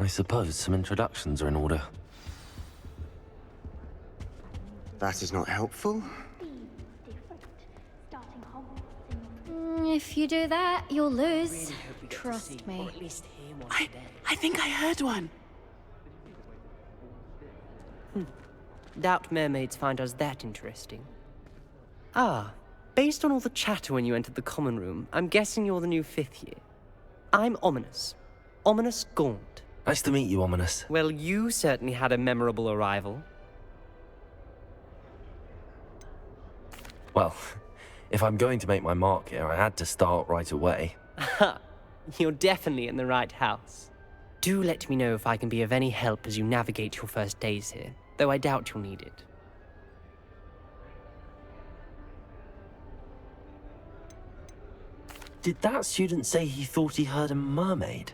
I suppose some introductions are in order. That is not helpful. If you do that, you'll lose. Trust me. I think I heard one. Doubt mermaids find us that interesting. Ah, based on all the chatter when you entered the common room, I'm guessing you're the new 5th year. I'm Ominous. Ominous Gaunt. Nice to meet you, Ominous. Well, you certainly had a memorable arrival. Well, if I'm going to make my mark here, I had to start right away. Ha! You're definitely in the right house. Do let me know if I can be of any help as you navigate your first days here, though I doubt you'll need it. Did that student say he thought he heard a mermaid?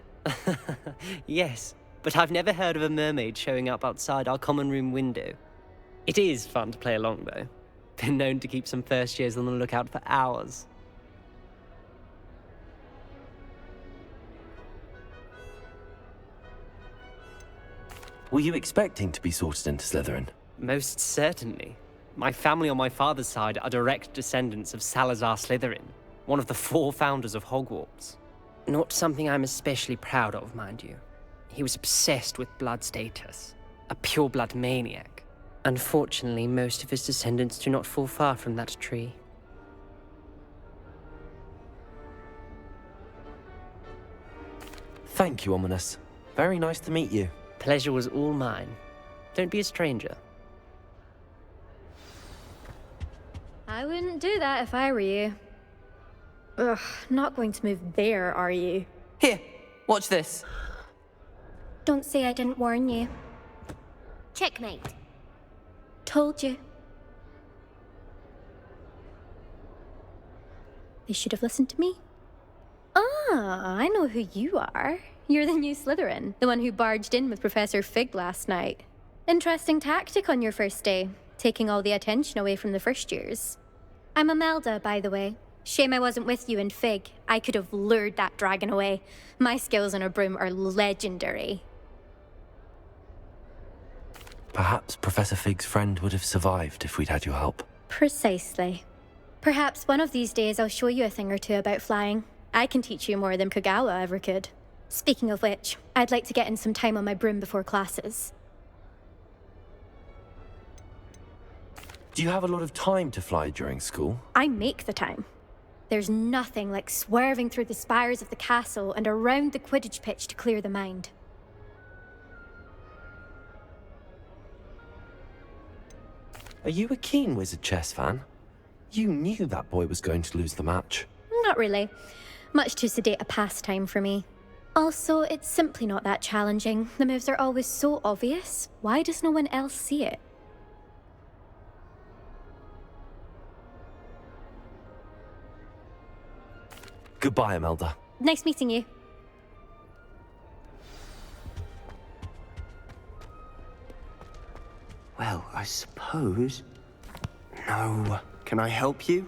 Yes, but I've never heard of a mermaid showing up outside our common room window. It is fun to play along, though. Been known to keep some first years on the lookout for hours. Were you expecting to be sorted into Slytherin? Most certainly. My family on my father's side are direct descendants of Salazar Slytherin, one of the 4 founders of Hogwarts. Not something I'm especially proud of, mind you. He was obsessed with blood status, a pure-blood maniac. Unfortunately, most of his descendants do not fall far from that tree. Thank you, Ominous. Very nice to meet you. Pleasure was all mine. Don't be a stranger. I wouldn't do that if I were you. Ugh, not going to move there, are you? Here, watch this. Don't say I didn't warn you. Checkmate. Told you. They should have listened to me. Ah, I know who you are. You're the new Slytherin, the one who barged in with Professor Fig last night. Interesting tactic on your first day, taking all the attention away from the first years. I'm Imelda, by the way. Shame I wasn't with you in Fig. I could have lured that dragon away. My skills on a broom are legendary. Perhaps Professor Fig's friend would have survived if we'd had your help. Precisely. Perhaps one of these days I'll show you a thing or two about flying. I can teach you more than Kogawa ever could. Speaking of which, I'd like to get in some time on my broom before classes. Do you have a lot of time to fly during school? I make the time. There's nothing like swerving through the spires of the castle and around the Quidditch pitch to clear the mind. Are you a keen Wizard chess fan? You knew that boy was going to lose the match. Not really. Much too sedate a pastime for me. Also, it's simply not that challenging. The moves are always so obvious. Why does no one else see it? Goodbye, Imelda. Nice meeting you. Well, I suppose... No. Can I help you?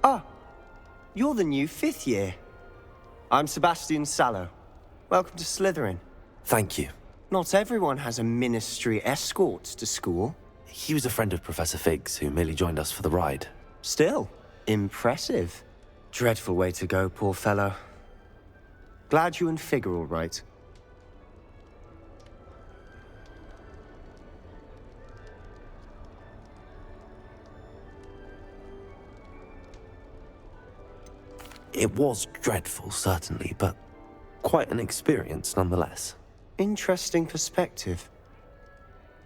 Ah, you're the new 5th year. I'm Sebastian Sallow. Welcome to Slytherin. Thank you. Not everyone has a ministry escort to school. He was a friend of Professor Fig's who merely joined us for the ride. Still, impressive. Dreadful way to go, poor fellow. Glad you and Fig are all right. It was dreadful, certainly, but quite an experience nonetheless. Interesting perspective.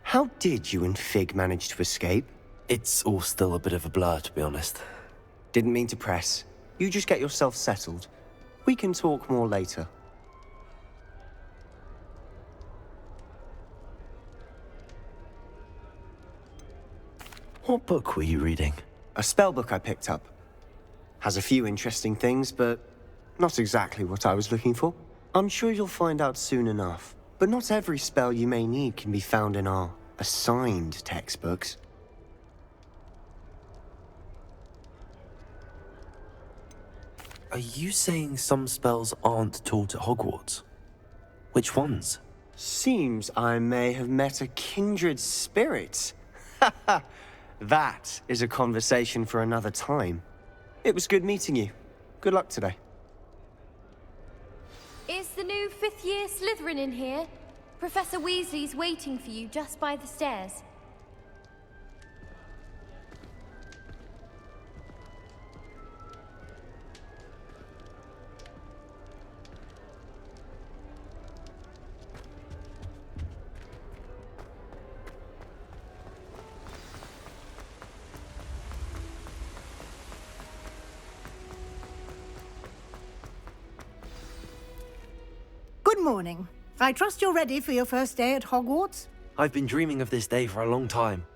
How did you and Fig manage to escape? It's all still a bit of a blur, to be honest. Didn't mean to press. You just get yourself settled. We can talk more later. What book were you reading? A spell book I picked up. Has a few interesting things, but not exactly what I was looking for. I'm sure you'll find out soon enough. But not every spell you may need can be found in our assigned textbooks. Are you saying some spells aren't taught at Hogwarts? Which ones? Seems I may have met a kindred spirit. That is a conversation for another time. It was good meeting you. Good luck today. Is the new fifth-year Slytherin in here? Professor Weasley's waiting for you just by the stairs. Good morning. I trust you're ready for your first day at Hogwarts? I've been dreaming of this day for a long time.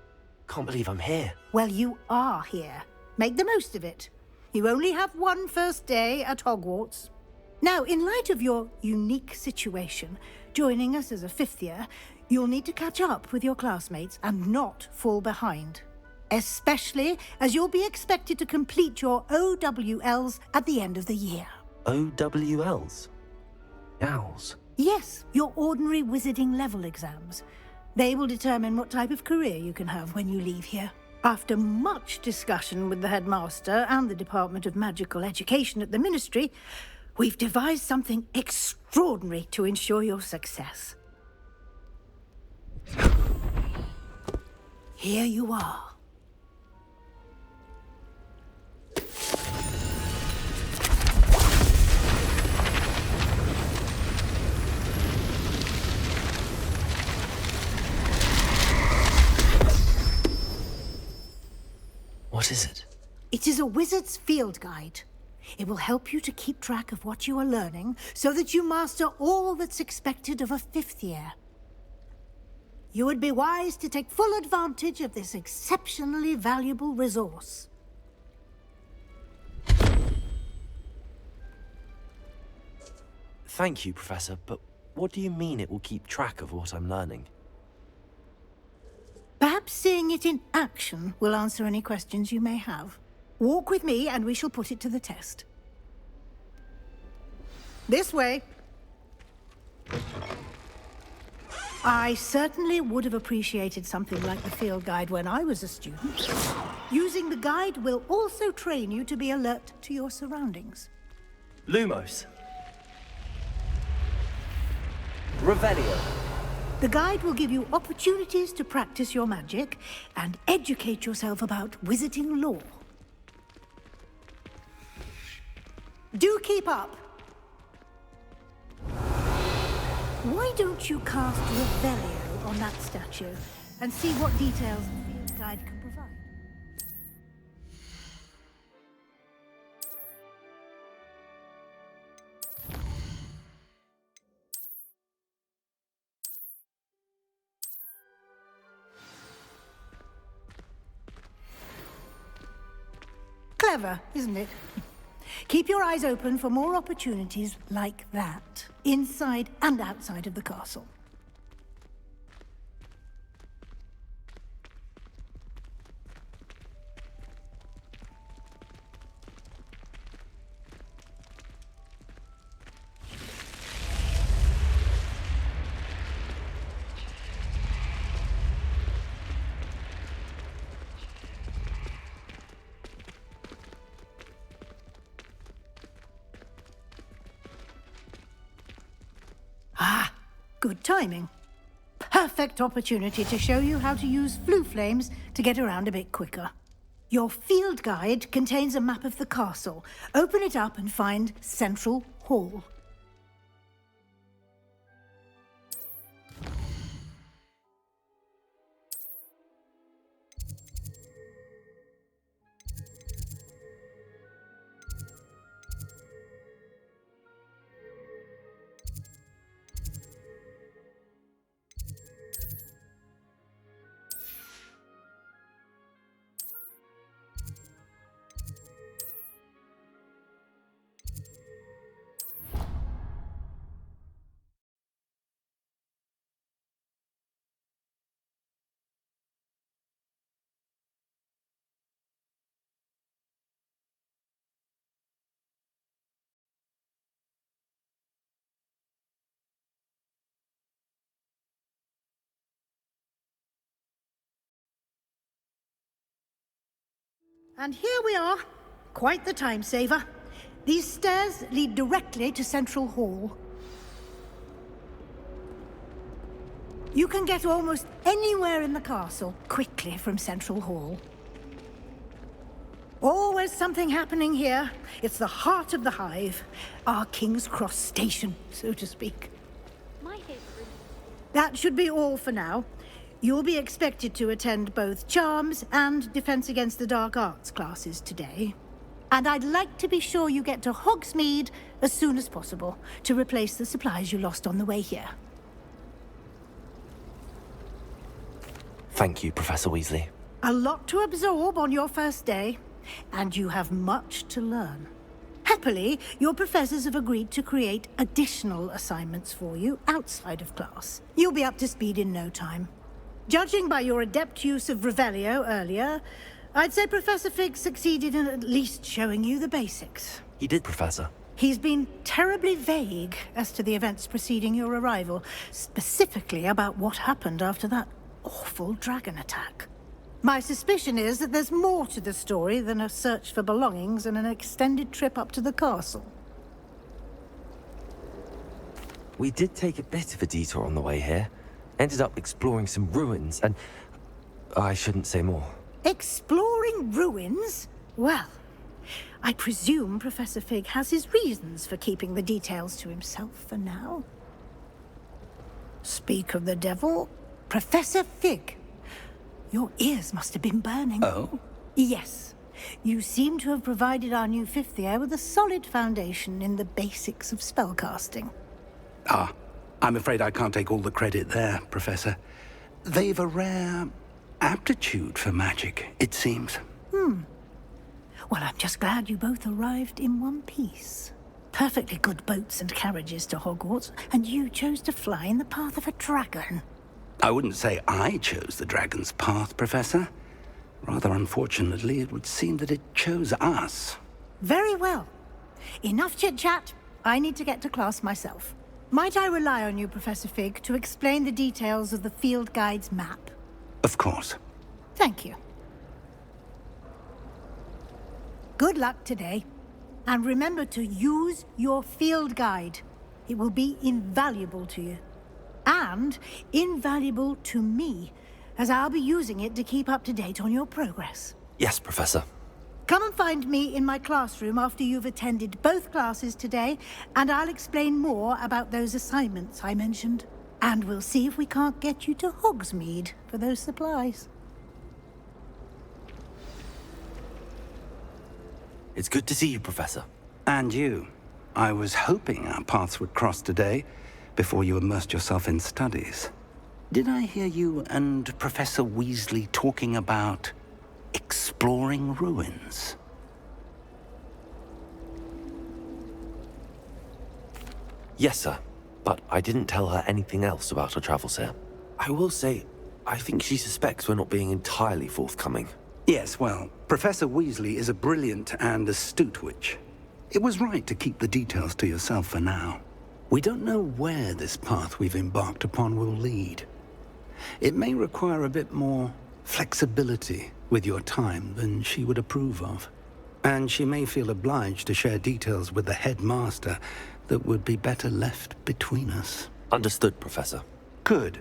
Can't believe I'm here. Well, you are here. Make the most of it. You only have one first day at Hogwarts. Now, in light of your unique situation, joining us as a fifth year, you'll need to catch up with your classmates and not fall behind. Especially as you'll be expected to complete your OWLs at the end of the year. OWLs? Owls? Yes, your ordinary wizarding level exams. They will determine what type of career you can have when you leave here. After much discussion with the headmaster and the Department of Magical Education at the Ministry, we've devised something extraordinary to ensure your success. Here you are. What is it? It is a wizard's field guide. It will help you to keep track of what you are learning so that you master all that's expected of a fifth year. You would be wise to take full advantage of this exceptionally valuable resource. Thank you, Professor, but what do you mean it will keep track of what I'm learning? Perhaps seeing it in action will answer any questions you may have. Walk with me and we shall put it to the test. This way. I certainly would have appreciated something like the field guide when I was a student. Using the guide will also train you to be alert to your surroundings. Lumos. Revelio. The guide will give you opportunities to practice your magic and educate yourself about wizarding lore. Do keep up. Why don't you cast Revelio on that statue and see what details the field guide can provide? Clever, isn't it? Keep your eyes open for more opportunities like that, inside and outside of the castle. Good timing. Perfect opportunity to show you how to use flue flames to get around a bit quicker. Your field guide contains a map of the castle. Open it up and find Central Hall. And here we are. Quite the time saver. These stairs lead directly to Central Hall. You can get almost anywhere in the castle quickly from Central Hall. Always something happening here. It's the heart of the hive. Our King's Cross station, so to speak. That should be all for now. You'll be expected to attend both Charms and Defense Against the Dark Arts classes today. And I'd like to be sure you get to Hogsmeade as soon as possible to replace the supplies you lost on the way here. Thank you, Professor Weasley. A lot to absorb on your first day, and you have much to learn. Happily, your professors have agreed to create additional assignments for you outside of class. You'll be up to speed in no time. Judging by your adept use of Revelio earlier, I'd say Professor Fig succeeded in at least showing you the basics. He did, Professor. He's been terribly vague as to the events preceding your arrival, specifically about what happened after that awful dragon attack. My suspicion is that there's more to the story than a search for belongings and an extended trip up to the castle. We did take a bit of a detour on the way here. Ended up exploring some ruins and... I shouldn't say more. Exploring ruins? Well, I presume Professor Fig has his reasons for keeping the details to himself for now. Speak of the devil, Professor Fig. Your ears must have been burning. Oh? Yes. You seem to have provided our new fifth year with a solid foundation in the basics of spellcasting. Ah, I'm afraid I can't take all the credit there, Professor. They've a rare aptitude for magic, it seems. Well, I'm just glad you both arrived in one piece. Perfectly good boats and carriages to Hogwarts, and you chose to fly in the path of a dragon. I wouldn't say I chose the dragon's path, Professor. Rather unfortunately, it would seem that it chose us. Very well. Enough chit-chat. I need to get to class myself. Might I rely on you, Professor Fig, to explain the details of the field guide's map? Of course. Thank you. Good luck today. And remember to use your field guide. It will be invaluable to you. And invaluable to me, as I'll be using it to keep up to date on your progress. Yes, Professor. Come and find me in my classroom after you've attended both classes today, and I'll explain more about those assignments I mentioned. And we'll see if we can't get you to Hogsmeade for those supplies. It's good to see you, Professor. And you. I was hoping our paths would cross today, before you immersed yourself in studies. Did I hear you and Professor Weasley talking about exploring ruins? Yes, sir. But I didn't tell her anything else about our travels here. I will say, I think she suspects we're not being entirely forthcoming. Yes, well, Professor Weasley is a brilliant and astute witch. It was right to keep the details to yourself for now. We don't know where this path we've embarked upon will lead. It may require a bit more flexibility with your time than she would approve of. And she may feel obliged to share details with the headmaster that would be better left between us. Understood, Professor. Good.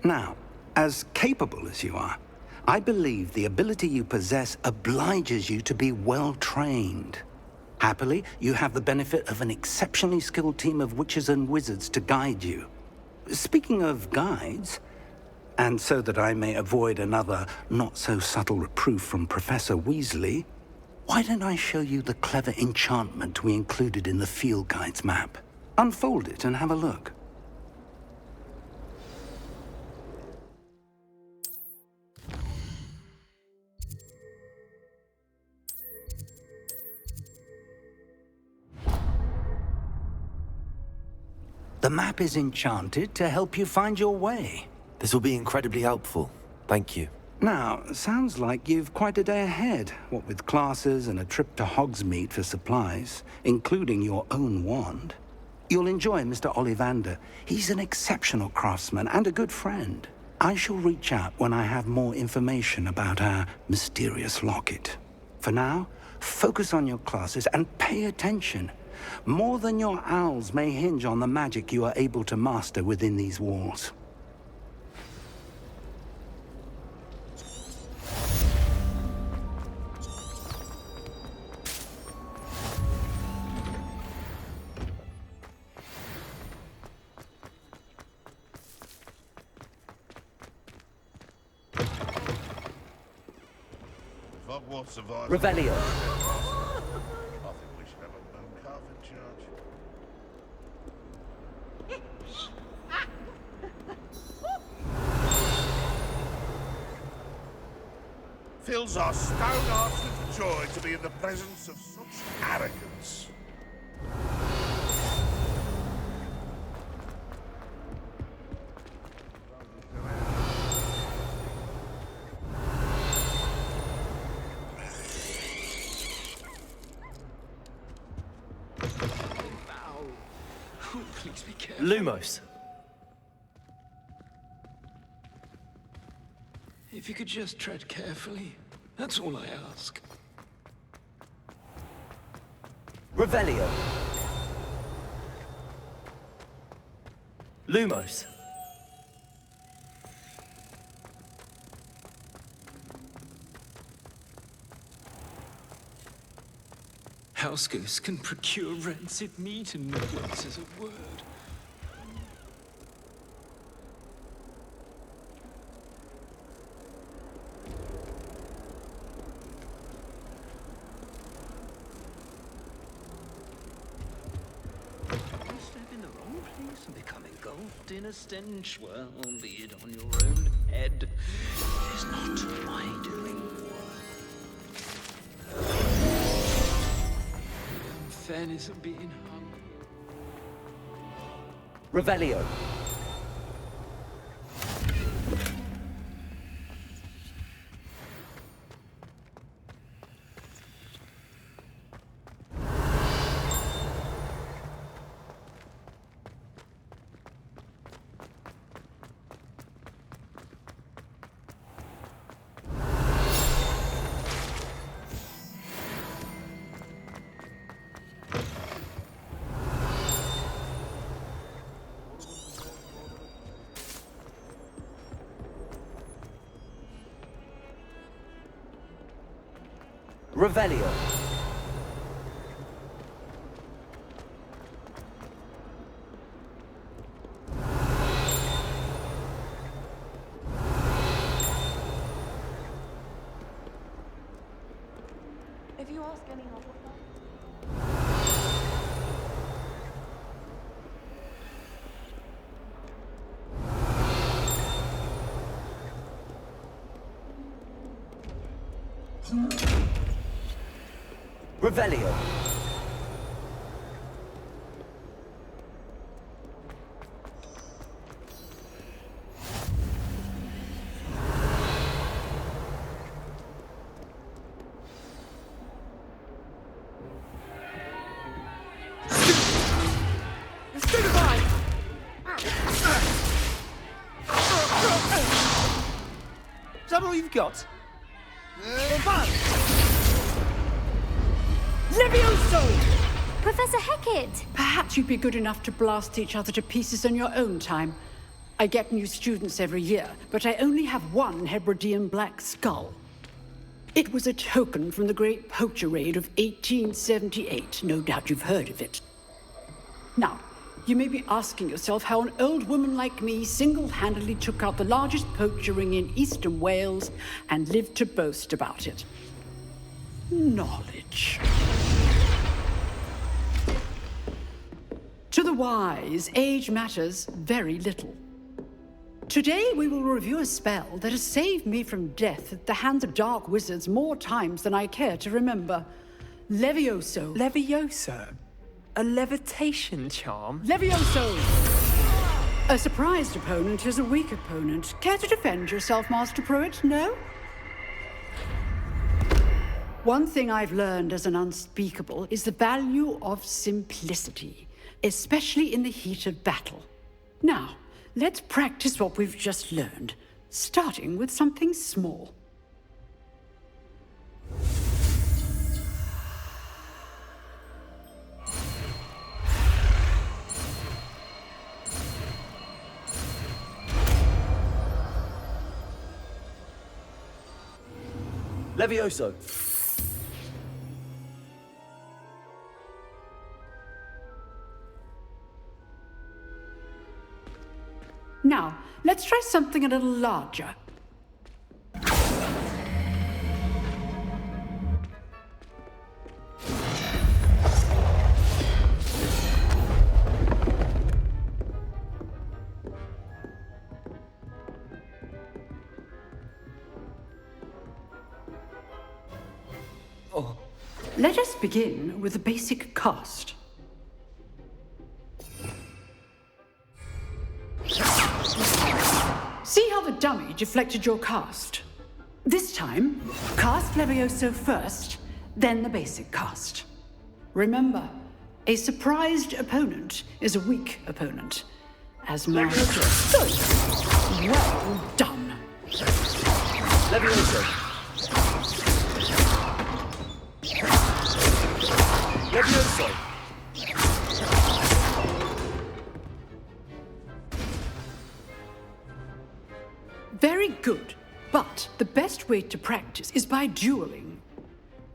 Now, as capable as you are, I believe the ability you possess obliges you to be well-trained. Happily, you have the benefit of an exceptionally skilled team of witches and wizards to guide you. Speaking of guides, and so that I may avoid another not-so-subtle reproof from Professor Weasley, why don't I show you the clever enchantment we included in the field guide's map? Unfold it and have a look. The map is enchanted to help you find your way. This will be incredibly helpful. Thank you. Now, sounds like you've quite a day ahead, what with classes and a trip to Hogsmeade for supplies, including your own wand. You'll enjoy Mr. Ollivander. He's an exceptional craftsman and a good friend. I shall reach out when I have more information about our mysterious locket. For now, focus on your classes and pay attention. More than your owls may hinge on the magic you are able to master within these walls. Hogwarts survived. Revelio. I think we should have a moon calf in charge. Fills our stone hearts with joy to be in the presence of such arrogance. Please be careful. Lumos. If you could just tread carefully, that's all I ask. Revelio. Lumos. Housegoose can procure rancid meat and no one says a word. Step in the wrong place and become engulfed in a stench, well, be it on your own head. It is not my doing. Fairness of being hung. Revelio. Revelio. If you ask any of them. Revelio. Is that all you've got? Levioso! Professor Hecat! Perhaps you'd be good enough to blast each other to pieces on your own time. I get new students every year, but I only have one Hebridean black skull. It was a token from the Great Poacher Raid of 1878. No doubt you've heard of it. Now, you may be asking yourself how an old woman like me single-handedly took out the largest poacher ring in eastern Wales and lived to boast about it. Knowledge. To the wise, age matters very little. Today we will review a spell that has saved me from death at the hands of dark wizards more times than I care to remember. Levioso. Levioso? A levitation charm? Levioso! A surprised opponent is a weak opponent. Care to defend yourself, Master Pruitt? No? One thing I've learned as an unspeakable is the value of simplicity, especially in the heat of battle. Now, let's practice what we've just learned, starting with something small. Levioso. Now, let's try something a little larger. Let us begin with the basic cast. See how the dummy deflected your cast? This time, cast Levioso first, then the basic cast. Remember, a surprised opponent is a weak opponent. As master. Good. Well done. Levioso. Levioso. Very good. But the best way to practice is by dueling.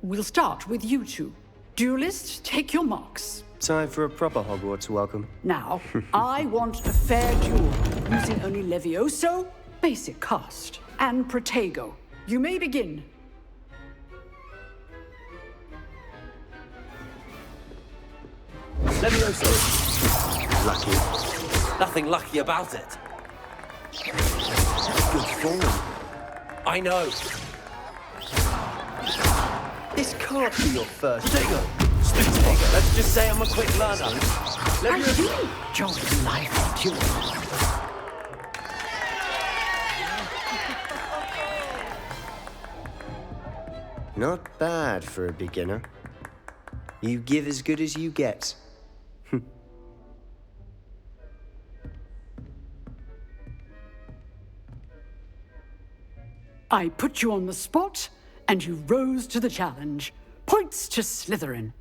We'll start with you two. Duelists, take your marks. Time for a proper Hogwarts welcome. Now, I want a fair duel, using only Levioso, basic cast, and Protego. You may begin. Levioso. Lucky. Nothing lucky about it. Good form. I know. This can't be your first. Protego. Let's just say I'm a quick learner. I do enjoy life duel. Not bad for a beginner. You give as good as you get. I put you on the spot, and you rose to the challenge. Points to Slytherin.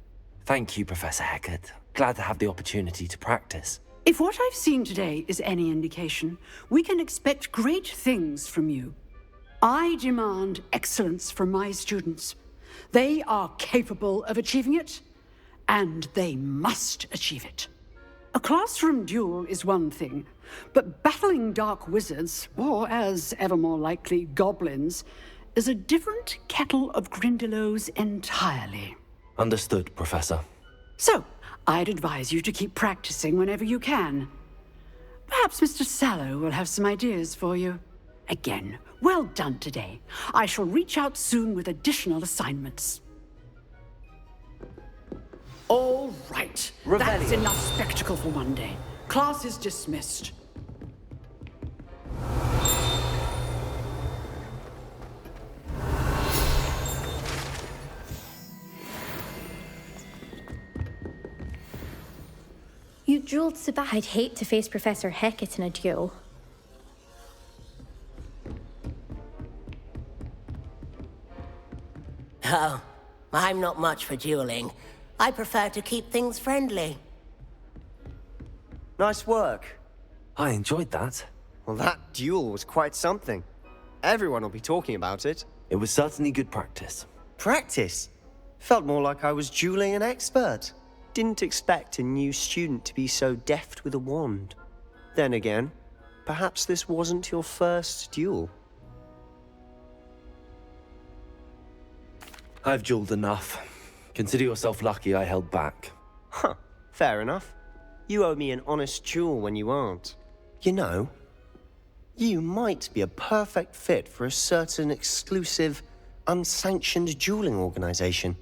Thank you, Professor Hecat. Glad to have the opportunity to practice. If what I've seen today is any indication, we can expect great things from you. I demand excellence from my students. They are capable of achieving it, and they must achieve it. A classroom duel is one thing, but battling dark wizards, or as ever more likely, goblins, is a different kettle of Grindylows entirely. Understood, Professor. So, I'd advise you to keep practicing whenever you can. Perhaps Mr. Sallow will have some ideas for you. Again, well done today. I shall reach out soon with additional assignments. All right. That's enough spectacle for one day. Class is dismissed. You dueled Sebastian. I'd hate to face Professor Hecat in a duel. Oh, I'm not much for dueling. I prefer to keep things friendly. Nice work. I enjoyed that. Well, that duel was quite something. Everyone will be talking about it. It was certainly good practice. Practice? Felt more like I was dueling an expert. Didn't expect a new student to be so deft with a wand. Then again, perhaps this wasn't your first duel. I've dueled enough. Consider yourself lucky I held back. Huh, fair enough. You owe me an honest duel when you aren't. You know, you might be a perfect fit for a certain exclusive, unsanctioned dueling organization.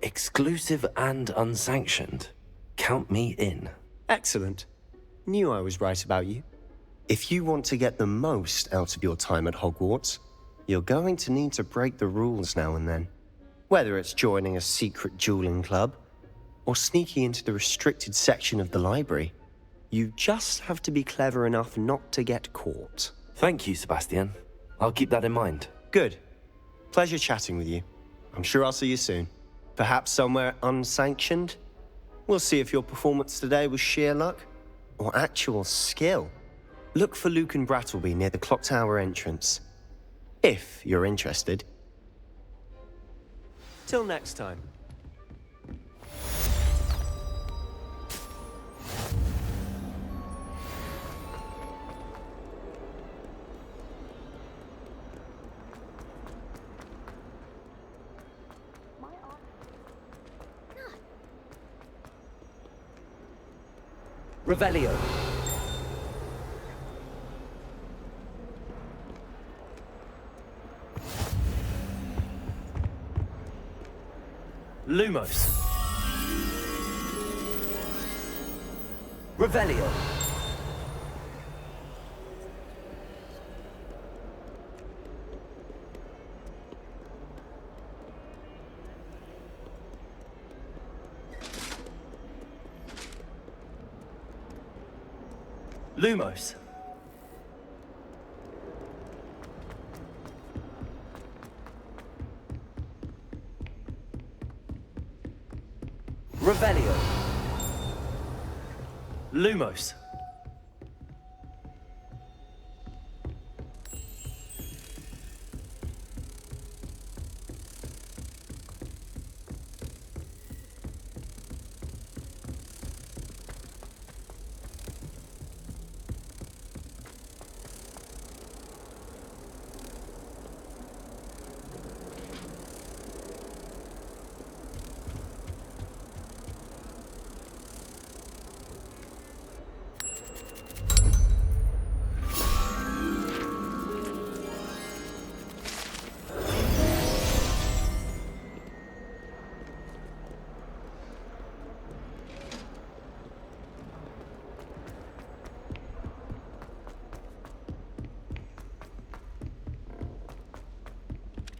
Exclusive and unsanctioned. Count me in. Excellent. Knew I was right about you. If you want to get the most out of your time at Hogwarts, you're going to need to break the rules now and then. Whether it's joining a secret dueling club, or sneaking into the restricted section of the library, you just have to be clever enough not to get caught. Thank you, Sebastian. I'll keep that in mind. Good. Pleasure chatting with you. I'm sure I'll see you soon. Perhaps somewhere unsanctioned? We'll see if your performance today was sheer luck or actual skill. Look for Luke and Brattleby near the clock tower entrance, if you're interested. Till next time. Revelio. Lumos. Revelio. Lumos. Revelio. Lumos.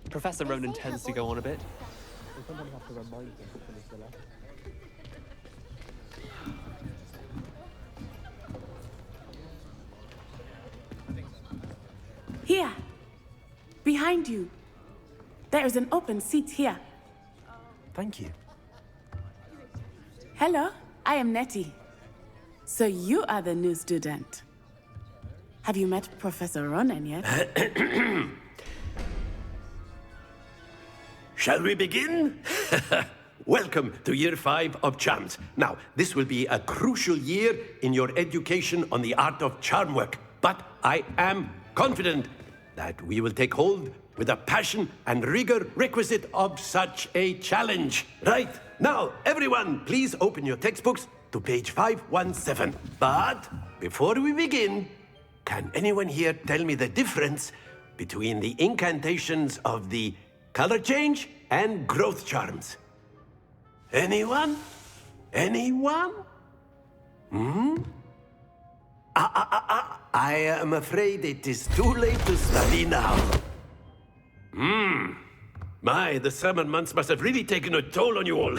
Professor Ronan tends to go on a bit. Here, behind you. There is an open seat here. Thank you. Hello, I am Nettie. So you are the new student. Have you met Professor Ronan yet? Shall we begin? Welcome to Year 5 of Charms. Now, this will be a crucial year in your education on the art of charm work, but I am confident that we will take hold with the passion and rigor requisite of such a challenge. Right, now, everyone, please open your textbooks to page 517. But before we begin, can anyone here tell me the difference between the incantations of the color change and growth charms? Anyone? Anyone? I am afraid it is too late to study now. My, the summer months must have really taken a toll on you all.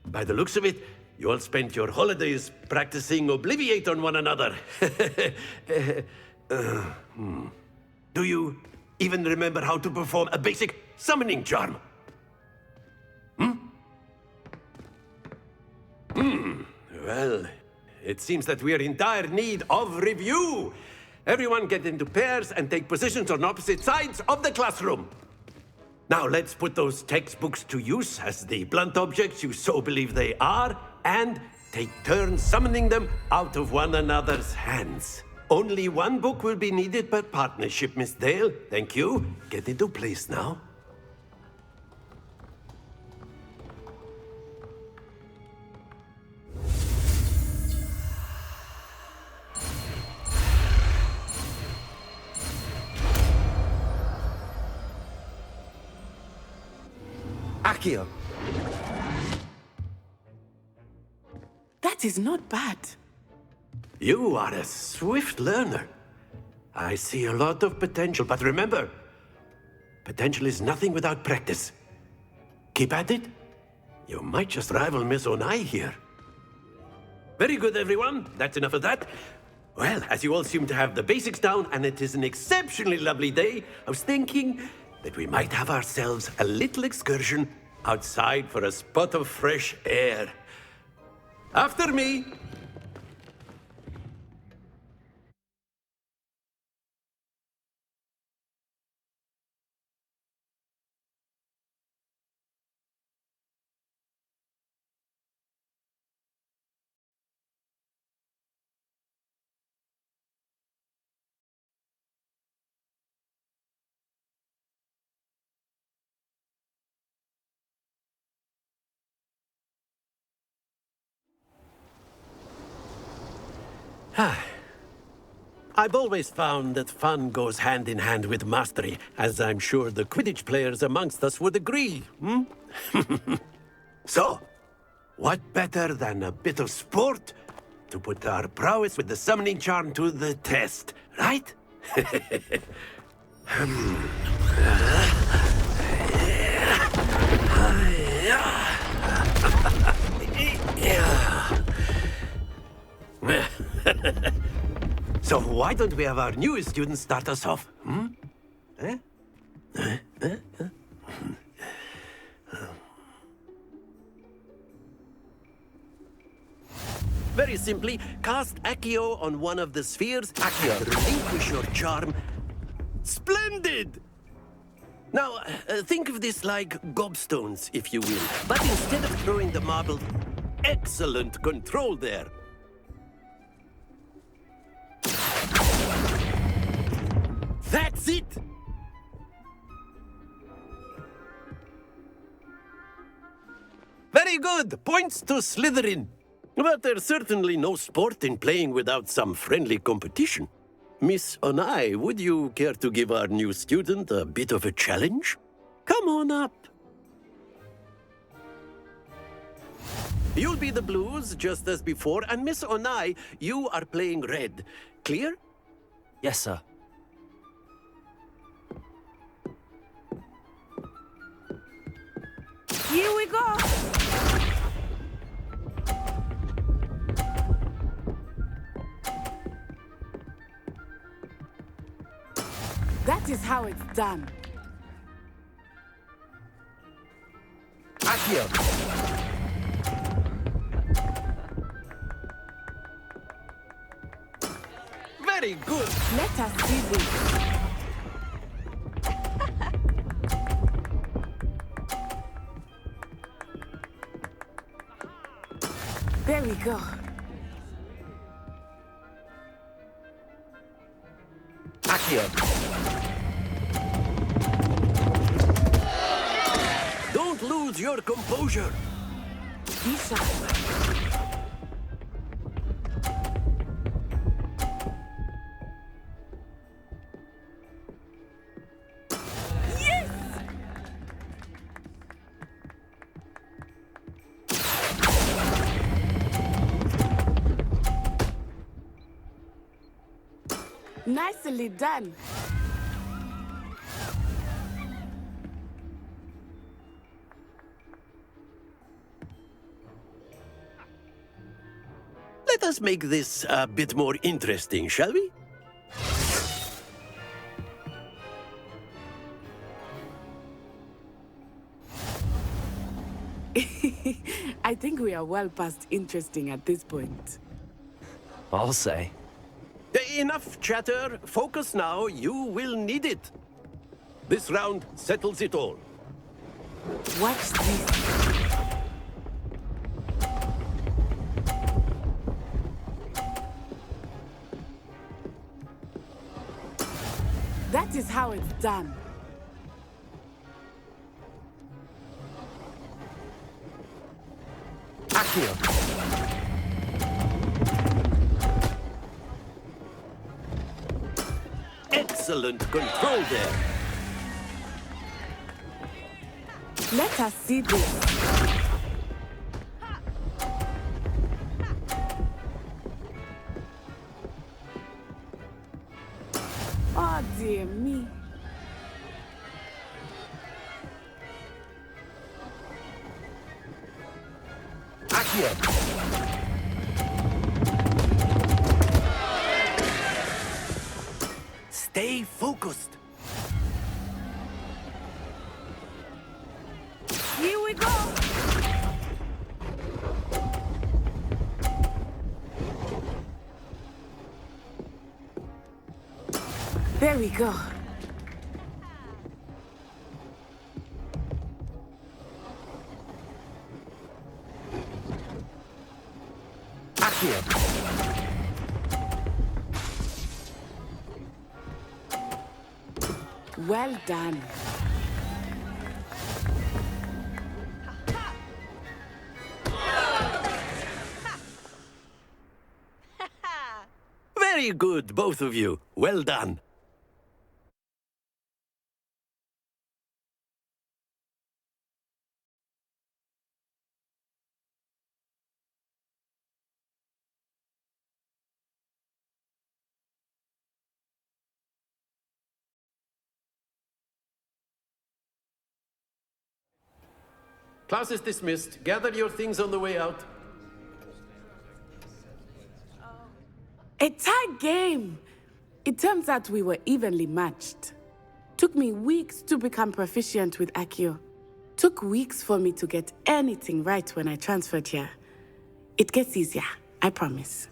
By the looks of it, you all spent your holidays practicing Obliviate on one another. Do you even remember how to perform a basic summoning charm? Well, it seems that we are in dire need of review. Everyone get into pairs and take positions on opposite sides of the classroom. Now let's put those textbooks to use as the blunt objects you so believe they are, and take turns summoning them out of one another's hands. Only one book will be needed per partnership, Miss Dale. Thank you. Get into place now. Accio. That is not bad. You are a swift learner. I see a lot of potential, but remember, potential is nothing without practice. Keep at it. You might just rival Miss Onai here. Very good, everyone. That's enough of that. Well, as you all seem to have the basics down, and it is an exceptionally lovely day, I was thinking that we might have ourselves a little excursion outside for a spot of fresh air. After me. I've always found that fun goes hand in hand with mastery, as I'm sure the Quidditch players amongst us would agree, hmm? So, what better than a bit of sport to put our prowess with the summoning charm to the test, right? So why don't we have our newest student start us off? Hmm? Eh? Very simply, cast Accio on one of the spheres. Accio, relinquish your charm. Splendid! Now, think of this like gobstones, if you will. But instead of throwing the marble, excellent control there. That's it! Very good! Points to Slytherin. But there's certainly no sport in playing without some friendly competition. Miss Onai, would you care to give our new student a bit of a challenge? Come on up. You'll be the blues, just as before, and Miss Onai, you are playing red. Clear? Yes, sir. Here we go! That is how it's done. Accio. Very good. Let us see this. There we go. Accio. Don't lose your composure. Be sharp. Nicely done. Let us make this a bit more interesting, shall we? I think we are well past interesting at this point. I'll say. Enough chatter. Focus now. You will need it. This round settles it all. Watch this. That is how it's done. Accio. Excellent control there. Let us see this. Oh, dear me. Accio. Stay focused. Here we go. There we go. Accio! Well done. Very good, both of you. Well done. Class is dismissed. Gather your things on the way out. A tight game. It turns out we were evenly matched. Took me weeks to become proficient with Accio. Took weeks for me to get anything right when I transferred here. It gets easier, I promise.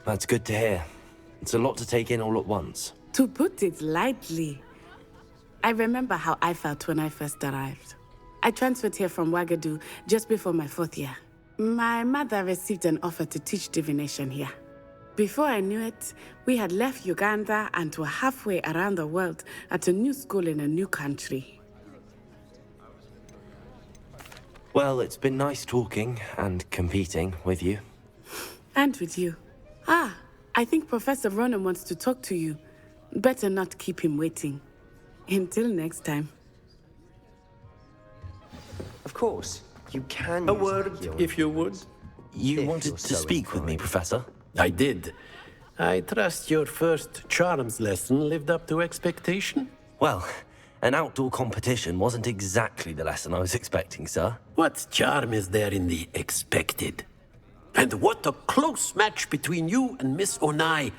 That's good to hear. It's a lot to take in all at once. To put it lightly, I remember how I felt when I first arrived. I transferred here from Ouagadougou just before my 4th year. My mother received an offer to teach divination here. Before I knew it, we had left Uganda and were halfway around the world at a new school in a new country. Well, it's been nice talking and competing with you. And with you. Ah, I think Professor Ronan wants to talk to you. Better not keep him waiting. Until next time. Of course, you can A use word, Accio. if you would. You If wanted you're to so speak with me, inclined. Professor? I did. I trust your first charms lesson lived up to expectation? Well, an outdoor competition wasn't exactly the lesson I was expecting, sir. What charm is there in the expected? And what a close match between you and Miss Onai.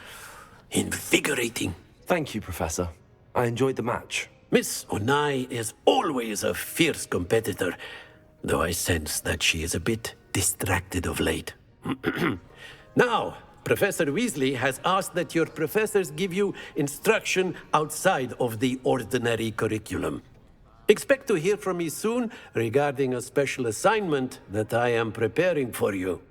Invigorating. Thank you, Professor. I enjoyed the match. Miss Onai is always a fierce competitor, though I sense that she is a bit distracted of late. Now, Professor Weasley has asked that your professors give you instruction outside of the ordinary curriculum. Expect to hear from me soon regarding a special assignment that I am preparing for you.